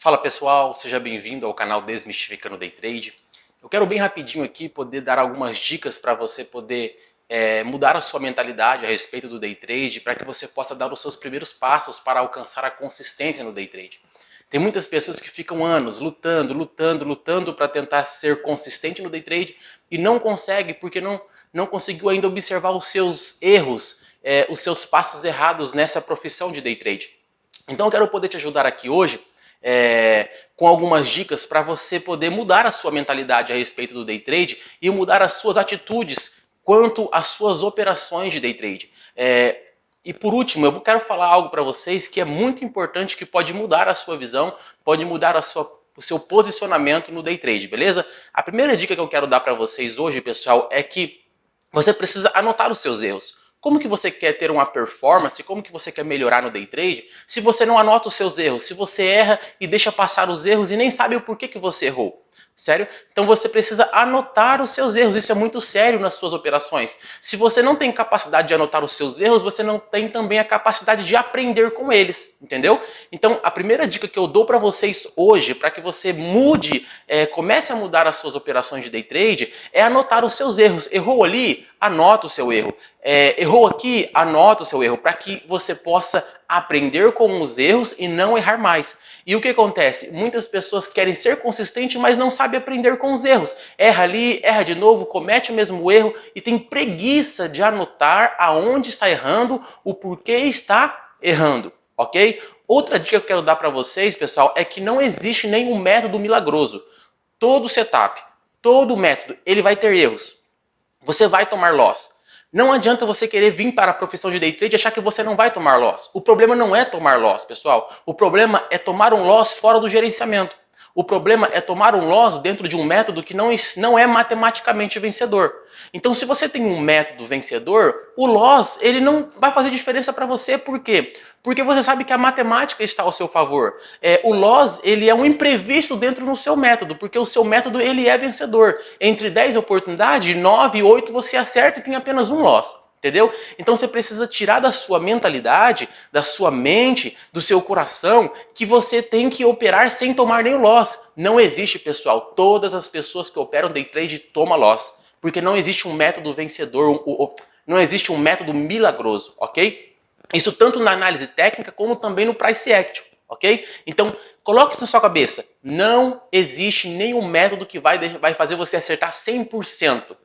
Fala pessoal, seja bem-vindo ao canal Desmistificando Day Trade. Eu quero bem rapidinho aqui poder dar algumas dicas para você poder mudar a sua mentalidade a respeito do Day Trade, para que você possa dar os seus primeiros passos para alcançar a consistência no Day Trade. Tem muitas pessoas que ficam anos lutando para tentar ser consistente no Day Trade e não consegue porque não conseguiu ainda observar os seus erros, os seus passos errados nessa profissão de Day Trade. Então eu quero poder te ajudar aqui hoje com algumas dicas para você poder mudar a sua mentalidade a respeito do Day Trade e mudar as suas atitudes quanto às suas operações de Day Trade. E por último, eu quero falar algo para vocês que é muito importante, que pode mudar a sua visão, pode mudar o seu posicionamento no Day Trade, beleza? A primeira dica que eu quero dar para vocês hoje, pessoal, é que você precisa anotar os seus erros. Como que você quer ter uma performance, como que você quer melhorar no Day Trade, se você não anota os seus erros, se você erra e deixa passar os erros e nem sabe o porquê que você errou? Sério? Então você precisa anotar os seus erros, isso é muito sério nas suas operações. Se você não tem capacidade de anotar os seus erros, você não tem também a capacidade de aprender com eles, entendeu? Então a primeira dica que eu dou para vocês hoje, para que você mude, comece a mudar as suas operações de Day Trade, é anotar os seus erros. Errou ali? Anota o seu erro. Errou aqui? Anota o seu erro, para que você possa aprender com os erros e não errar mais. E o que acontece? Muitas pessoas querem ser consistentes, mas não sabem aprender com os erros. Erra ali, erra de novo, comete o mesmo erro e tem preguiça de anotar aonde está errando, o porquê está errando, ok? Outra dica que eu quero dar para vocês, pessoal, é que não existe nenhum método milagroso. Todo setup, todo método, ele vai ter erros. Você vai tomar loss. Não adianta você querer vir para a profissão de Day Trade e achar que você não vai tomar loss. O problema não é tomar loss, pessoal. O problema é tomar um loss fora do gerenciamento. O problema é tomar um loss dentro de um método que não é matematicamente vencedor. Então, se você tem um método vencedor, o loss ele não vai fazer diferença para você. Por quê? Porque você sabe que a matemática está ao seu favor. O loss ele é um imprevisto dentro do seu método, porque o seu método ele é vencedor. Entre 10 oportunidades, 9, 8 você acerta e tem apenas um loss. Entendeu? Então você precisa tirar da sua mentalidade, da sua mente, do seu coração, que você tem que operar sem tomar nenhum loss. Não existe, pessoal. Todas as pessoas que operam Day Trade tomam loss. Porque não existe um método vencedor, não existe um método milagroso, ok? Isso tanto na análise técnica como também no price action, ok? Então, coloque isso na sua cabeça. Não existe nenhum método que vai fazer você acertar 100%.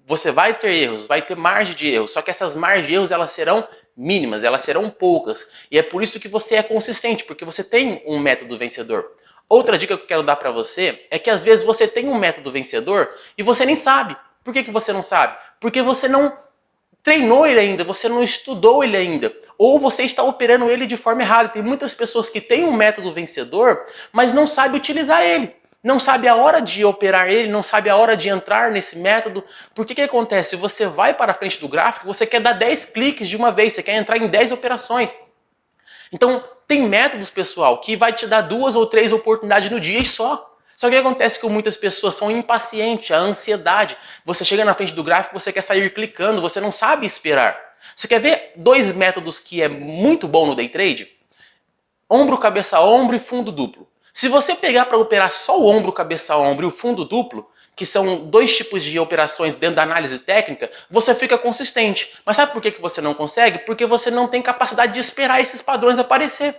Você vai ter erros, vai ter margem de erros, só que essas margens de erros elas serão mínimas, elas serão poucas. E é por isso que você é consistente, porque você tem um método vencedor. Outra dica que eu quero dar para você é que às vezes você tem um método vencedor e você nem sabe. Por que você não sabe? Porque você não treinou ele ainda, você não estudou ele ainda. Ou você está operando ele de forma errada. Tem muitas pessoas que têm um método vencedor, mas não sabem utilizar ele. Não sabe a hora de operar ele, não sabe a hora de entrar nesse método. Porque o que acontece? Você vai para a frente do gráfico, você quer dar 10 cliques de uma vez, você quer entrar em 10 operações. Então, tem métodos, pessoal, que vai te dar 2 ou 3 oportunidades no dia e só. Só que o que acontece com muitas pessoas são impacientes, a ansiedade. Você chega na frente do gráfico, você quer sair clicando, você não sabe esperar. Você quer ver 2 métodos que é muito bom no Day Trade? Ombro, cabeça, ombro e fundo duplo. Se você pegar para operar só o ombro, cabeça, ombro e o fundo duplo, que são 2 tipos de operações dentro da análise técnica, você fica consistente. Mas sabe por que você não consegue? Porque você não tem capacidade de esperar esses padrões aparecer.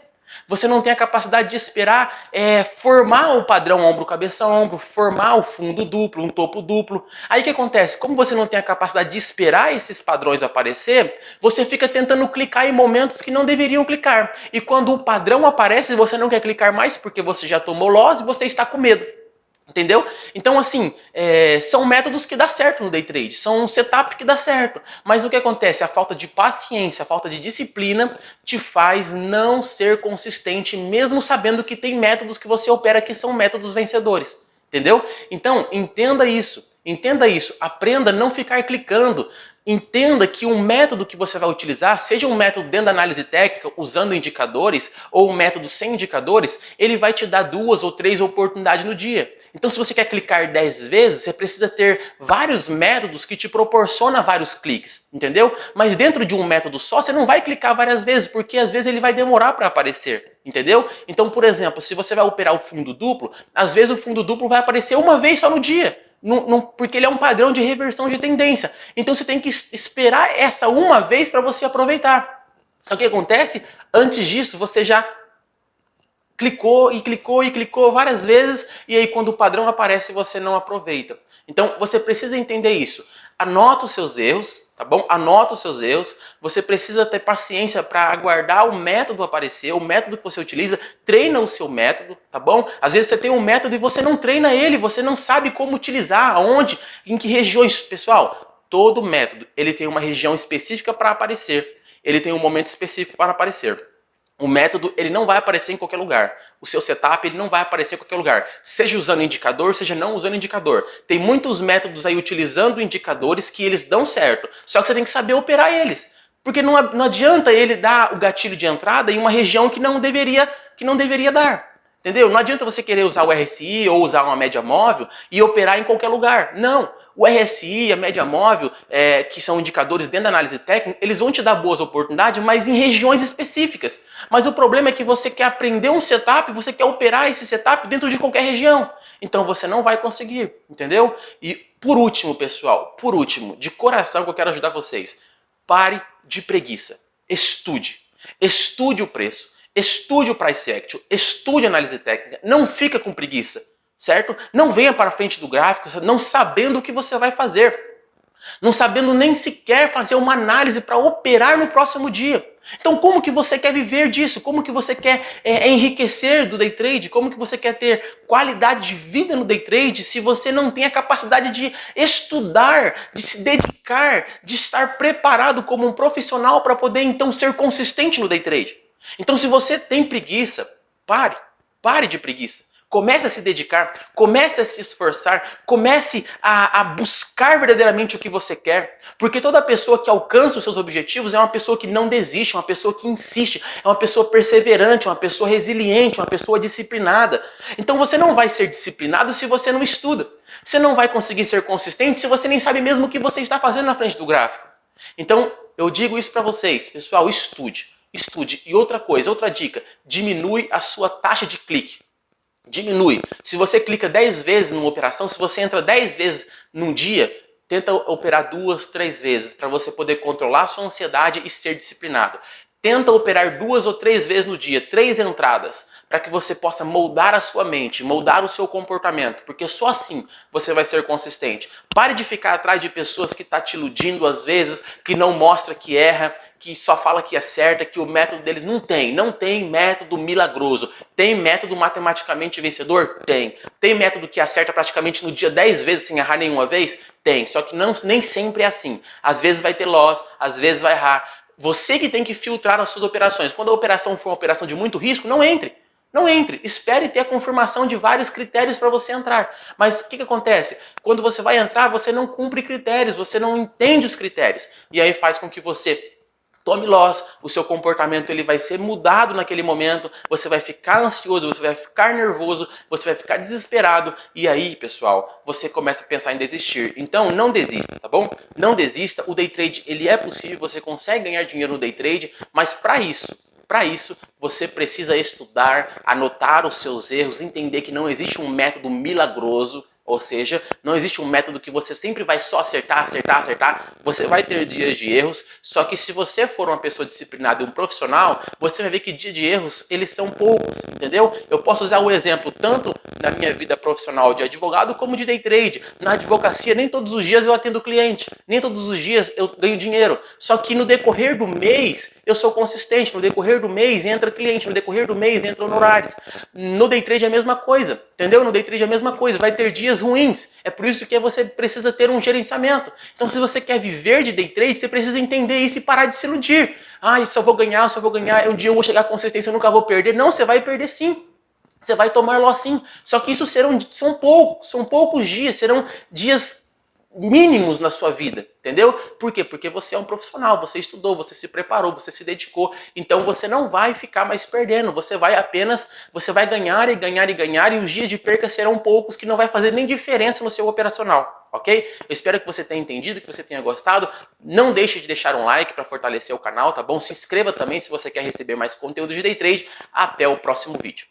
Você não tem a capacidade de esperar formar o padrão ombro, cabeça, ombro, formar o fundo duplo, um topo duplo. Aí o que acontece? Como você não tem a capacidade de esperar esses padrões aparecer, você fica tentando clicar em momentos que não deveriam clicar. E quando o padrão aparece, você não quer clicar mais porque você já tomou loss e você está com medo. Entendeu? Então, assim, são métodos que dá certo no Day Trade, são um setup que dá certo. Mas o que acontece? A falta de paciência, a falta de disciplina te faz não ser consistente, mesmo sabendo que tem métodos que você opera que são métodos vencedores. Entendeu? Então, entenda isso. Entenda isso. Aprenda a não ficar clicando. Entenda que um método que você vai utilizar, seja um método dentro da análise técnica, usando indicadores, ou um método sem indicadores, ele vai te dar 2 ou 3 oportunidades no dia. Então, se você quer clicar 10 vezes, você precisa ter vários métodos que te proporcionam vários cliques, entendeu? Mas dentro de um método só, você não vai clicar várias vezes, porque às vezes ele vai demorar para aparecer, entendeu? Então, por exemplo, se você vai operar o fundo duplo, às vezes o fundo duplo vai aparecer uma vez só no dia. Porque ele é um padrão de reversão de tendência. Então você tem que esperar essa uma vez para você aproveitar. O que acontece? Antes disso, você já clicou e clicou e clicou várias vezes, e aí quando o padrão aparece, você não aproveita. Então você precisa entender isso. Anota os seus erros, tá bom? Anota os seus erros. Você precisa ter paciência para aguardar o método aparecer, o método que você utiliza. Treina o seu método, tá bom? Às vezes você tem um método e você não treina ele, você não sabe como utilizar, aonde, em que regiões. Pessoal, todo método, ele tem uma região específica para aparecer. Ele tem um momento específico para aparecer. O método, ele não vai aparecer em qualquer lugar. O seu setup, ele não vai aparecer em qualquer lugar. Seja usando indicador, seja não usando indicador. Tem muitos métodos aí utilizando indicadores que eles dão certo. Só que você tem que saber operar eles. Porque não adianta ele dar o gatilho de entrada em uma região que não deveria dar. Entendeu? Não adianta você querer usar o RSI ou usar uma média móvel e operar em qualquer lugar. Não. O RSI, a média móvel, que são indicadores dentro da análise técnica, eles vão te dar boas oportunidades, mas em regiões específicas. Mas o problema é que você quer aprender um setup, você quer operar esse setup dentro de qualquer região. Então você não vai conseguir, entendeu? E por último, pessoal, de coração que eu quero ajudar vocês, pare de preguiça. Estude. Estude o preço. Estude o price action. Estude a análise técnica. Não fica com preguiça. Certo? Não venha para frente do gráfico não sabendo o que você vai fazer. Não sabendo nem sequer fazer uma análise para operar no próximo dia. Então como que você quer viver disso? Como que você quer enriquecer do day trade? Como que você quer ter qualidade de vida no day trade se você não tem a capacidade de estudar, de se dedicar, de estar preparado como um profissional para poder então ser consistente no day trade? Então se você tem preguiça, pare de preguiça. Comece a se dedicar, comece a se esforçar, comece a buscar verdadeiramente o que você quer. Porque toda pessoa que alcança os seus objetivos é uma pessoa que não desiste, uma pessoa que insiste, é uma pessoa perseverante, uma pessoa resiliente, uma pessoa disciplinada. Então você não vai ser disciplinado se você não estuda. Você não vai conseguir ser consistente se você nem sabe mesmo o que você está fazendo na frente do gráfico. Então eu digo isso para vocês, pessoal, estude. E outra coisa, outra dica, diminui a sua taxa de clique. Diminui. Se você clica 10 vezes numa operação, se você entra 10 vezes num dia, tenta operar 2, 3 vezes para você poder controlar a sua ansiedade e ser disciplinado. Tenta operar 2 ou 3 vezes no dia, 3 entradas, para que você possa moldar a sua mente, moldar o seu comportamento, porque só assim você vai ser consistente. Pare de ficar atrás de pessoas que estão te iludindo às vezes, que não mostra que erra, que só fala que acerta, que o método deles não tem método milagroso. Tem método matematicamente vencedor? Tem. Tem método que acerta praticamente no dia 10 vezes sem errar nenhuma vez? Tem. Só que nem sempre é assim. Às vezes vai ter loss, às vezes vai errar. Você que tem que filtrar as suas operações. Quando a operação for uma operação de muito risco, não entre. Não entre, espere ter a confirmação de vários critérios para você entrar. Mas o que acontece? Quando você vai entrar, você não cumpre critérios, você não entende os critérios. E aí faz com que você tome loss, o seu comportamento ele vai ser mudado naquele momento, você vai ficar ansioso, você vai ficar nervoso, você vai ficar desesperado. E aí, pessoal, você começa a pensar em desistir. Então não desista, tá bom? Não desista, o day trade ele é possível, você consegue ganhar dinheiro no day trade, mas para isso, você precisa estudar, anotar os seus erros, entender que não existe um método milagroso, ou seja, não existe um método que você sempre vai só acertar. Você vai ter dias de erros, só que se você for uma pessoa disciplinada e um profissional, você vai ver que dias de erros, eles são poucos, entendeu? Eu posso usar o exemplo tanto na minha vida profissional de advogado como de day trade. Na advocacia, nem todos os dias eu atendo cliente, nem todos os dias eu ganho dinheiro. Só que no decorrer do mês, eu sou consistente. No decorrer do mês, entra cliente. No decorrer do mês, entra honorários. No day trade é a mesma coisa, entendeu? No day trade é a mesma coisa. Vai ter dias ruins. É por isso que você precisa ter um gerenciamento. Então, se você quer viver de day trade, você precisa entender isso e parar de se iludir. Ah, só vou ganhar. Um dia eu vou chegar à consistência, eu nunca vou perder. Não, você vai perder sim. Você vai tomar loss sim. São poucos dias, serão dias mínimos na sua vida, entendeu? Por quê? Porque você é um profissional, você estudou, você se preparou, você se dedicou, então você não vai ficar mais perdendo, você vai ganhar e ganhar e ganhar, e os dias de perca serão poucos, que não vai fazer nem diferença no seu operacional, ok? Eu espero que você tenha entendido, que você tenha gostado. Não deixe de deixar um like para fortalecer o canal, tá bom? Se inscreva também se você quer receber mais conteúdo de Day Trade. Até o próximo vídeo.